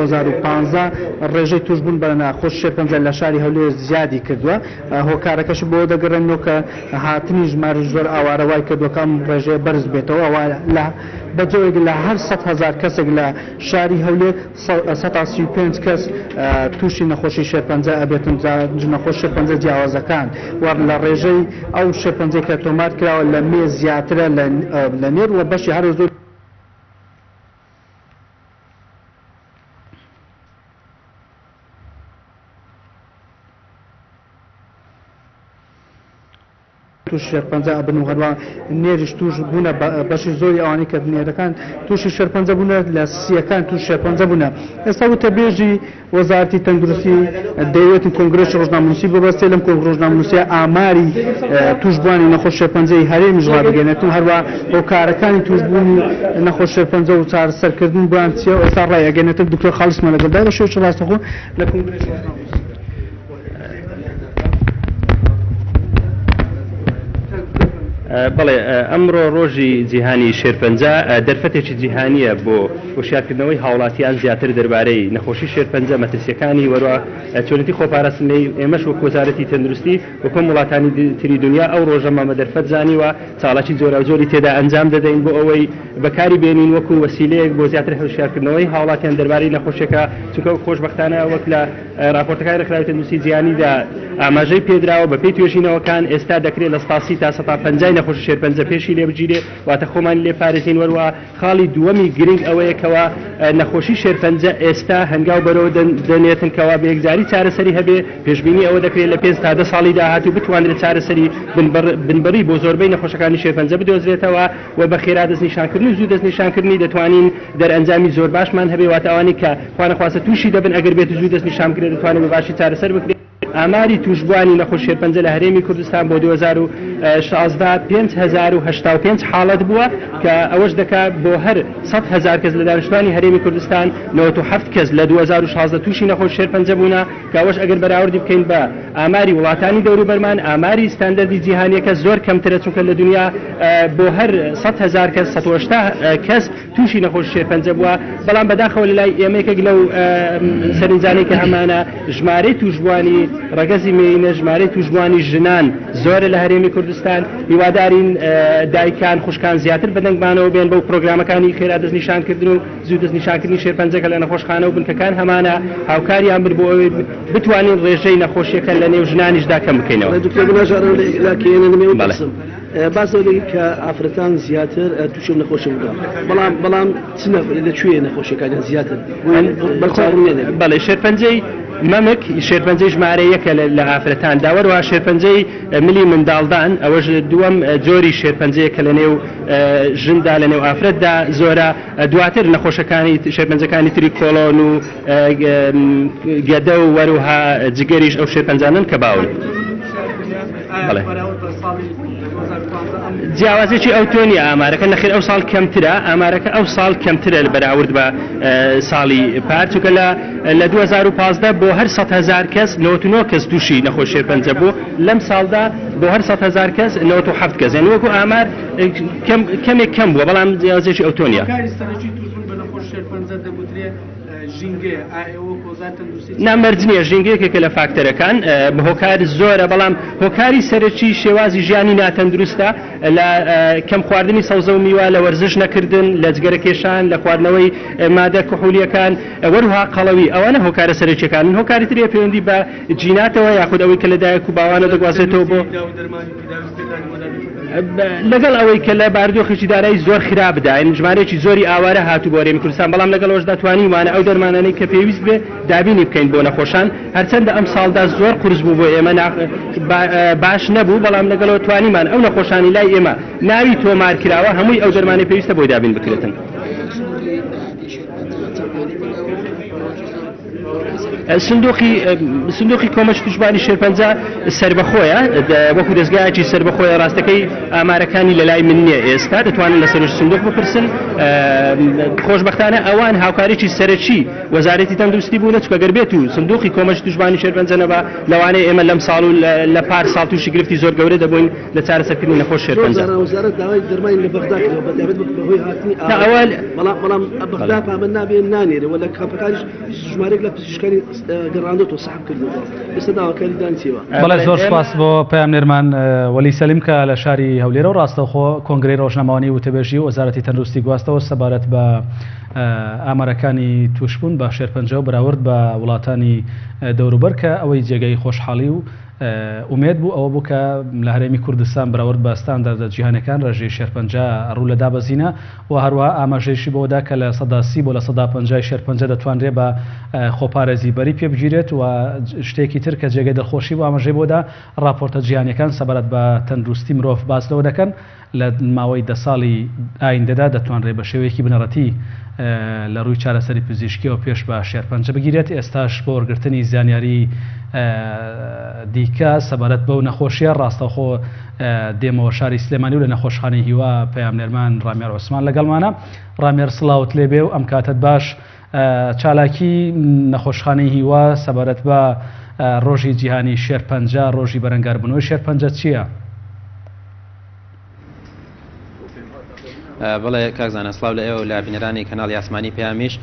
2015 ڕێژەی توشبوون بە ناخۆش شێرپەنجە لە شاری هەولێر زیادی کردووە. هۆکارەکەش بۆ دەگەڕێنەوە کە هاتنی ژمارە زۆر ئاوارەوای کردوەکەم ڕێژەیە بەرز بێتەوە. بەجۆیەک لە هەر 100,000 کەسێک لە شاری هەولێر 135 کەس تووشی نەخۆشی شێرپەنجە ئەبێتن. نەخۆش شێرپەنجە جیاوازەکان وەر لە ڕێژەی ئەو شێرپەنجەی کە تۆمار کراوە لە مێ زیاترە لە نێر و بەشی هەر زۆر توش شێرپەنجە ئەبن و هەروە نێریش توش بوونە بەشی زۆری ئەوانەی کە نێرەکان تووشی شێرپەنجە بوونە لە سیەکان توش شێرپەنجە بوونە. ئێستا وتەبێژی وەزارەتی تەندروستی دەیەوێتی کۆنگرێسی ڕۆژنامەنووسی ببەستێ لەم ڕۆژنامەنووسیە ئاماری توشبوانی نەخۆش شێرپەنجەی هەرێمیش ڕابگەنێتن هەروە هۆکارەکانی توشبوونی نەخۆش شێرپەنجە و چارەسەرکردن بۆیان چیە و ئێستا ڕایەگەنێتن دکتۆر خاڵسمان لەگەڵدای بە شێوەیەکی ڕاستەخۆ لە کۆنگرێسی ڕۆژنامەنووسی. بەڵێ ئەمڕۆ ڕۆژی جیهانی شێرپەنجە دەرفەتێکی جیهانیە بۆ هۆشیارکردنەوەی هاوڵاتیان زیاتر دەربارەی نەخۆشی شێرپەنجە مەترسیەکانی وەروە چۆنەتی خۆپاراستنەی ئێمەش وەک وەزارەتی تەندروستی وەکو وڵاتانی تری دنیا ئەو ڕۆژە مامە دەرفەت زانیوە چاڵاکی زۆرا زۆری تێدا ئەنجام دەدەین بۆ ئەوەی بەکاری بێنین وەکو وەسیلەیەک بۆ زیاتر هۆشیارکردنەوەی هاوڵاتیان دەربارەی نەخۆشیەکە چونکە خۆشبەختانە وەک لە راپۆرتەکانی ڕێکخراوی تەندروستی جیهانیدا ئاماژەی پێدراوە بە پێی توێژینەوەکان ئێستا دەکرێت لە 100 تا 150 نەخۆشی شێرپەنجە پێشی لێ بگیرێ واتە خۆمان لێ پارێزین. وەروە خاڵی دووەمی گرنگ ئەوەیەکەوە نەخۆشی شێرپەنجە ئێستا هەنگاو بەرەوە دەنێتن کەوا بە یەکجاری چارەسەری هەبێ. پێشبینی ئەوە دەکرێت لە 5 تا 10 ساڵی داهاتوو بتوانێت چارەسەری بنبەری بۆ زۆربەی نەخۆشەکانی شێرپەنجە بدۆزرێتەوە و بە خێرا دەستنیشانکردنی و زوو دەستنیشانکردنی دەتوانین دەرئەنجامی زۆر باشمان هەبێ واتە ئەوانی کە خوانەخواستە تووشی دەبن ئەگەر بێت زوو دەستنیشان بکرێت دەتوانێت بە باشی چارەسەر بکرێت. ئاماری توشبوانی نەخۆش شێرپەنجە لە هەرێمی کوردستان بۆ 2016 5,085 حاڵەت بووە کە ئەوەش دەکات بۆ هەر 100,000 کەس لە دانیشتوانی هەرێمی کوردستان 97 کەس لە 2016 تووشی نەخۆش شێرپەنجە بوونا کە ئەوەش ئەگەر بەراوردی بکەین بە ئاماری وڵاتانی دەوروبەرمان ئاماری ستاندەردی جیهانیەکە زۆر کەمترە چونکە لە دنیا بۆ هەر 100,000 کەس 180 کەس تووشی نەخۆش شێرپەنجە بووە. بەڵام بەداخەوە لەلای ئێمەیەکێک لەو سەرنجانەی کە هەمانە ژمارەی توشبوانی ڕەگەزی مێینە ژمارەی توشبوانی ژنان زۆرە لە هەرێمی کوردستان. هیوادارین دایکان خوشکان زیاتر بەدەنگمانەوە بێن بەو پرۆگرامەکانی خێرا دەستنیشانکردن و زوو دەستنیشانکردنی شێرپەنجەکە لە نەخۆشخانە و بنکەکان هەمانە هاوکاریان بر بۆ ئەوەی بتوانین ڕێژەی نەخۆشیەکە لە نێو ژنانیشدا کەم بکەینەوە. باسەوەی کە ئافرەتان زیاتر تووشم نەخۆشی بووە بەڵام لەکوێ نەخۆشیەکانیان زیاتر بەڵێ شێرپەنجەی مەمک شێرپەنجەی ژمارە یەکە لە ئافرەتان داوەروە شێرپەنجەی ملی منداڵدان ئەوەش دووەم جۆری شێرپەنجەیە کە لە نێو ژندا لە نێو ئافرەتدا زۆرە. دواتر نەخۆشەکانی شێرپەنجەکانی تری کۆڵۆن و گەدە و وەروها جگەریش ئەو شێرپەنجانن کە باون. جیاوازێکی ئەوتۆنی ئامارەکە نەخێر ئەو ساڵ کەمترە ئامارەکە ئەو ساڵ کەمترە لە بەراورد بە ساڵی پار چونکە لە 2015 بۆ هەر 100,000 کەس 99 کەس تووشی نەخۆش شێرپەنجە بوو. لەم ساڵدا بۆ هەر 100,000 کەس 97 کەس یعنی وەکو ئامار کەمێک کەم بووە بەڵام جیاوازێکی ئەوتۆنیە. نامەرجنیە ژینگەیەکێکە لە فاکتەرەکان هۆکار زۆرە بەڵام هۆکاری سەرەکی شێوازی ژیانی ناتەندروستە لە کەم خواردنی سەوزە و میوە لە وەرزش نەکردن لە جگەرە کێشان لە خواردنەوەی مادە کحولیەکان وەروها قەڵەوی ئەوانە هۆکارە سەرەکیەکان. هۆکاری ترێ پەیوەندی بە جیناتەوە یاخود ئەوەی کە لەدایک و باوانە دەگوازێتەوە بۆ لەگەڵ ئەوەی کە لە باردۆخێکی دارایی زۆر خراپدا ژمارەیەکی زۆری ئاوارە هاتوو بۆ هەرێمی کوردستان بەڵام لەگەڵ ئەوەشدا توانین وانە ئەو دەرمانانەی کە پێویست بێ دابینی بکەین بۆ نەخۆشان هەرچەندە ئەم ساڵدا زۆر قورس بوو بۆ ئێمە باش نەبوو بەڵام لەگەڵەوە توانیمان ئەو نەخۆشانی لای ئێمە ناوی تۆمار کراوە هەمووی ئەو دەرمانەی پێویستە بۆی دابین بکرێتن. سندوقی کۆمەچ توشبانی شێرپەنجە سربەخۆیە وەکو دەستگایەکی سربەخۆیە ڕاستەکەی ئامارەکانی لە لای من نییە ئێستا دەتوانن لەسەر سندوق بپرسن خۆشبەختانە ئەوان هاوکاریی سەرەکی وەزارەتی تەندروستی بوون چکە گەر بێت و سندوقی کۆمەچ توشبانی شێرپەنجە نەبا لەوانەیە ئێمە لەم ساڵ و لە پار ساڵ تووشی گرفتی زۆر گەورە دەبووین لە چارەسەرکردنی نەخۆش شێرپەنجە وەزارەت داوای دەرمانی لە بەغدا کردەوە بەتایبەت بەهۆی هاتنی بەڵام بەغدا پامە نابێن نانێرێ ولا کاپەکانیش ژمارەێک لە پزیشکانی گەڕاندۆتەوە سەحب کردەوە ئێستا داواکاری دانچێوە. بەڵێ زۆر سپاس بۆ پەیامنێرمان وەلی سەلیم کە لە شاری هەولێرە و ڕاستەوخۆ کۆنگرەی ڕۆژنامەوانی وتەبێژی و وەزارەتی تەندروستی گواستەوە سەبارەت بە ئامارەکانی توشبوون بە شێرپەنجە و بەراورد بە وڵاتانی دەوروبەر کە ئەوەی جێگەی خۆشحاڵی و ئومێد بوو ئەوە بوو کە لە هەرێمی کوردستان بەراورد بە ستانداردە جیهانەکان ڕێژەی شێرپەنجە ڕوو لە دابەزینە و هەروەها ئاماژەیەشی بۆدا کە لە 130 بۆ لە 150 شێرپەنجە دەتوانرێت بە خۆپارێزی بەری پێ بگیرێت و شتێکی تر کە جێگەی دڵخۆشی بۆ ئاماژەی بۆدا راپۆرتە جیهانیەکان سەبارەت بە تەندروستی مرۆڤ باسلەوە دەکەن لە ماوەی 10 ساڵی ئایندەدا دەتوانرێت بە شێوەیەکی بنەڕەتی لە ڕووی چارەسەری پزیشکیەوە پێش بە شێرپەنجە بگیرێت. ئێستاش بۆ وەرگرتنی زانیاری دیکە سەبارەت بەو نەخۆشیە ڕاستەوخۆ دێمەوە شاری سلێمانی و لە نەخۆشخانەی هیوا پەیامنێرمان ڕامێر عوسمان لەگەڵمانە. ڕامێر سڵاوت لێبێ و ئەم کاتت باش چالاکی نەخۆشخانەی هیوا سەبارەت بە ڕۆژی جیهانی شێرپەنجە ڕۆژی بەرەنگاربوونەوەی شێرپەنجە چییە؟ بەڵێ کاکزانە سڵاو لە ئێوە لە بینەرانی کەناڵی ئاسمانی پەیامیش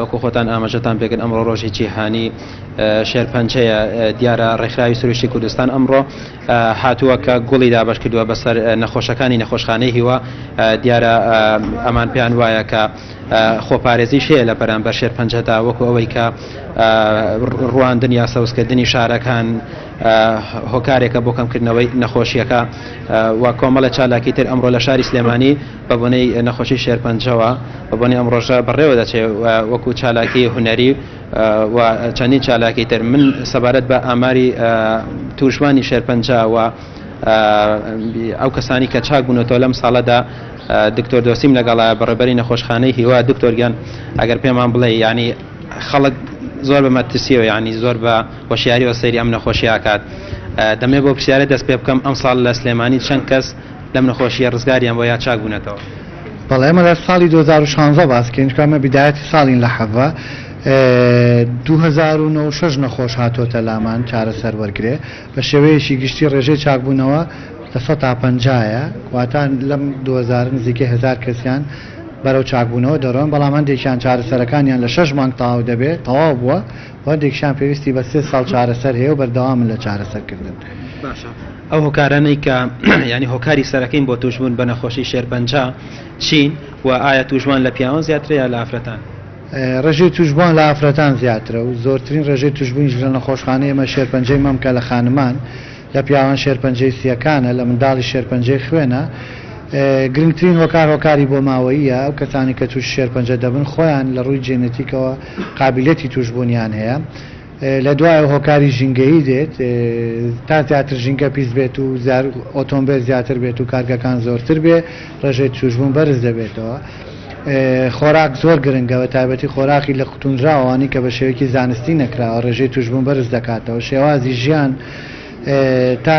وەکو خۆتان ئاماژەتان پێکرد ئەمڕۆ ڕۆژی جیهانی شێرپەنجەیە دیارە ڕێکخراوی سروشتی کوردستان ئەمڕۆ هاتووە کە گوڵی دابش کردووە بەسەر نەخۆشەکانی نەخۆشخانەی هیوا دیارە ئەمان پێیان وایە کە خۆپارێزی شەیە لە بەرامبەر شێرپەنجەدا وەکو ئەوەی کە ڕواندن یا سەوزکردنی شارەکان هۆکارێکە بۆ کەمکردنەوەی نەخۆشیەکە و کۆمەڵە چالاکی تر ئەمڕۆ لە شاری سلێمانی بە بۆنەی نەخۆشی شێرپەنجەوە بە بۆنەی ئەمڕۆژە بەڕێوە دەچێت وەکو چالاکی هونەری و چەندین چالاکی تر من سەبارەت بە ئاماری توشبانی شێرپەنجە و ئەو کەسانی کە چاک بوونەوە لەم ساڵەدا دکتۆر دۆسیم لەگەڵا بەڕێبەری نەخۆشخانەی هیوا دکتۆرگیان ئەگەر پێمان بڵێ ینی خەڵک زۆر بە مەترسیەوە ینی زۆر بە هۆشیاری و سەیری ئەم نەخۆشیاکات دەمێ بۆ پرسیارە دەست پێ بکەم ئەم ساڵ لە سلێمانی چەند کەس لەم نەخۆشیە ڕزگاریان بۆ یا چاک بوونەتەوە؟ بەڵێ ئێمە لە ساڵی 2016 باسکەین چکەمە بیدایەتی ساڵین لە حەڤە 2006 نەخۆش هاتۆتە لامان چارەسەر وەرگێ بە شێوەیەکی گشتی ڕێژەی چاکبوونەوە لە 150ە واتان لەم 2000 نزیکەی 1000 کەسیان بەرەو چاکبوونەوە دەڕۆن بەڵام هەندێکیان چارەسەرەکانیان لە 6 مانگ تەواو دەبێت تەواو بووە هەندێکیان پێویستی بە 3 ساڵ چارەسەر هەیە و بەردەوامن لە چارەسەرکردن. ئەو هۆکارانەی کە ینی هۆکاری سەرەکەین بۆ توشبوون بە نەخۆشی شێرپەنجە چین و ئایا توشبوان لە پیاوان زیاترە یا لە ئافرەتان؟ ڕێژەی توشبوان لە ئافرەتان زیاترە و زۆرترین ڕێژەی توشبوونیش لە نەخۆشخانەی ئێمە شێرپەنجەی مەمکە لە خانمان لە پیاوان شێرپەنجەی سیەکانە لە منداڵی شێرپەنجەی خوێنە. گرنگترین هۆکاری بۆ ماوەیە ئەو کەسانی کە توش شێرپەنجە دەبن خۆیان لە ڕووی جێنێتیکەوە قابلیەتی توشبوونیان هەیە. لە دوای هۆکاری ژینگەیی دێت تا زیاتر ژینگە پیس بێت و ئۆتۆمبیل زیاتر بێت و کارگەکان زۆرتر بێ ڕێژەی توشبوون بەرز دەبێتەوە. خۆراک زۆر گرنگەوە تایبەتی خۆراکی لە قوتونراوانی کە بە شێوەیەکی زانستی نەکراوە ڕێژەی توشبوون بەرز دەکاتەوە. شێوازی ژیان تا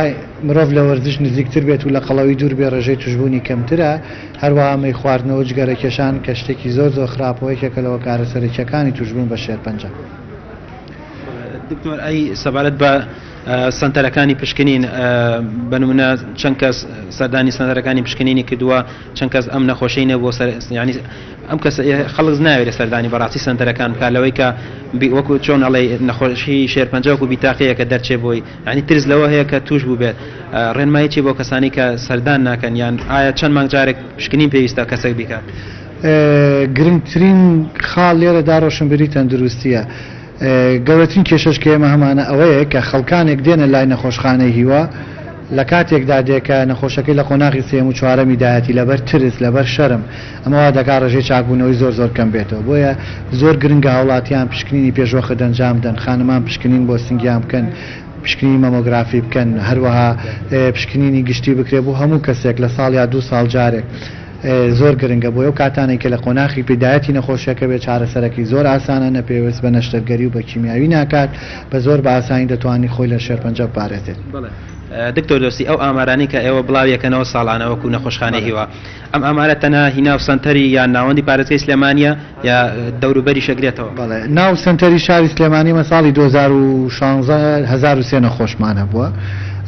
مرۆڤ لە وەرزش نزیکتر بێت و لە قەڵەوی دوور بێ ڕێژەی توشبوونی کەمترە. هەروەها مەی خواردنەوە جگەرە کێشان کە شتێکی زۆر خراپەوەیەکە لەوە کارە سەرەکیەکانی توشبوون بە شێرپەنجە. دکتۆر ئەی سەبارەت بە سنتەرەکانی پشکنین بەنمونە چەند کەس سەردانی سنتەرەکانی پشکنینی کردووە چەند کەس ئەم نەخۆشەی نەبووە ینی ئەم کەس خەڵک ناوێت لە سەردانی بەڕاستی سنتەرەکان بکات لەوەی کە وەکو چۆن ئەڵێ نەخۆشی شێرپەنجە وەکو بیتاقەیە کە دەرچێ بۆی ینی ترس لەوە هەیە کە توش بوو بێت ڕێنمایەکی بۆ کەسانی کە سەردان ناکەن یان ئایا چەند مانگ جارێک پشکنین پێویستە کەسێک بیکات؟ گرنگترین خاڵ لێرەدا ڕۆشنبیری تەندروستیە. گەورەترین کێشەش کە ئێمە هەمانە ئەوەیە کە خەڵکانێک دێنە لای نەخۆشخانەی هیوا لە کاتێکدا دێکە نەخۆشەکەی لە قۆناغی سێم و چوارەمی دایەتی لەبەر ترس لەبەر شەرم ئەمەوا دەکات ڕێژەی چاکبوونەوەی زۆر کەم بێتەوە. بۆیە زۆر گرنگە هاوڵاتیان پشکنینی پێشوەخت ئەنجام بدەن، خانمان پشکنین بۆ سنگیان بکەن، پشکنینی مەمۆگرافی بکەن، هەروەها پشکنینی گشتی بکرێت بۆ هەموو کەسێک لە ساڵ یا 2 ساڵ جارێک. زۆر گرنگە بۆ ئەو کاتانێک کە لە قۆناغی پێدایەتی نەخۆشیەکە بێت چارەسەرەکی زۆر ئاسانە نەپێویست بە نەشتەرگەری و بە کیمیاوی ناکات بە زۆر بە ئاسانی دەتوانانی خۆی لە شێرپەنجە بپارێزێت. دکتۆر دۆستی ئەو ئامارانی کە ئێوە بڵاویەکەنەوە ساڵانە وەکو نەخۆشخانەی هیوا ئەم ئامارە تەنها هینا و سنتەری یان ناوەندی پارێزگای سلێمانیە یا دەوروبەری شەگرێتەوە؟ بەڵێ ناو سنتەری شاری سلێمانی مە ساڵی 2016 1003 نەخۆشمان هەبووە.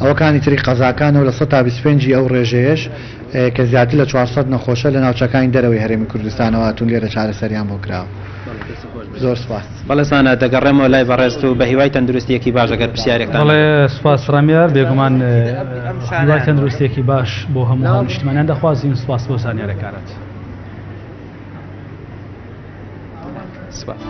ئەوەکانی تری قەزاکانەوە لە 125 ئەو ڕێژەیەش کە زیاتر لە 400 نەخۆشە لە ناوچەکانی دەرەوەی هەرێمی کوردستانەوە هاتوون لێرە چارەسەریان بۆ کراوە. زۆر سپاس. بەڵێسانە دەگەڕێمەوە لای بەڕێست و بە هیوای تەندروستیەکی باش ئەگەر پرسیارێکتان. بەڵێ سوپاس ڕامیار بێگومان هیوای تەندروستیەکی باش بۆ هەموو هاونیشتمانیان دەخوازیین. سوپاس بۆ زانیارەکانت. سپاس.